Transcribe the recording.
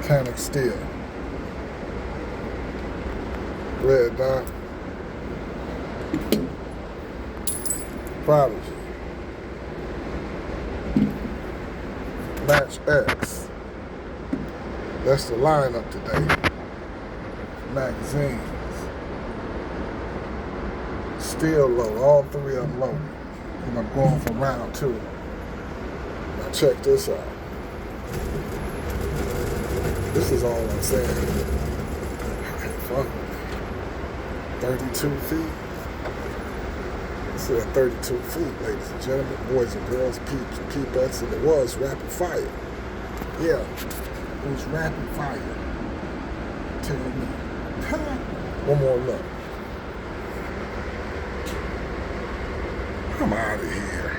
Mechanic steel. Red dot. Prodigy. Match X. That's the lineup today. Magazines. Still low. All three of them low. And I'm going for round 2. Now check this out. This is all I'm saying. Okay, fuck with me. 32 feet. This is at 32 feet, ladies and gentlemen, boys and girls, peepettes, and it was rapid fire. Yeah, it was rapid fire. Tell me. One more look. I'm out of here.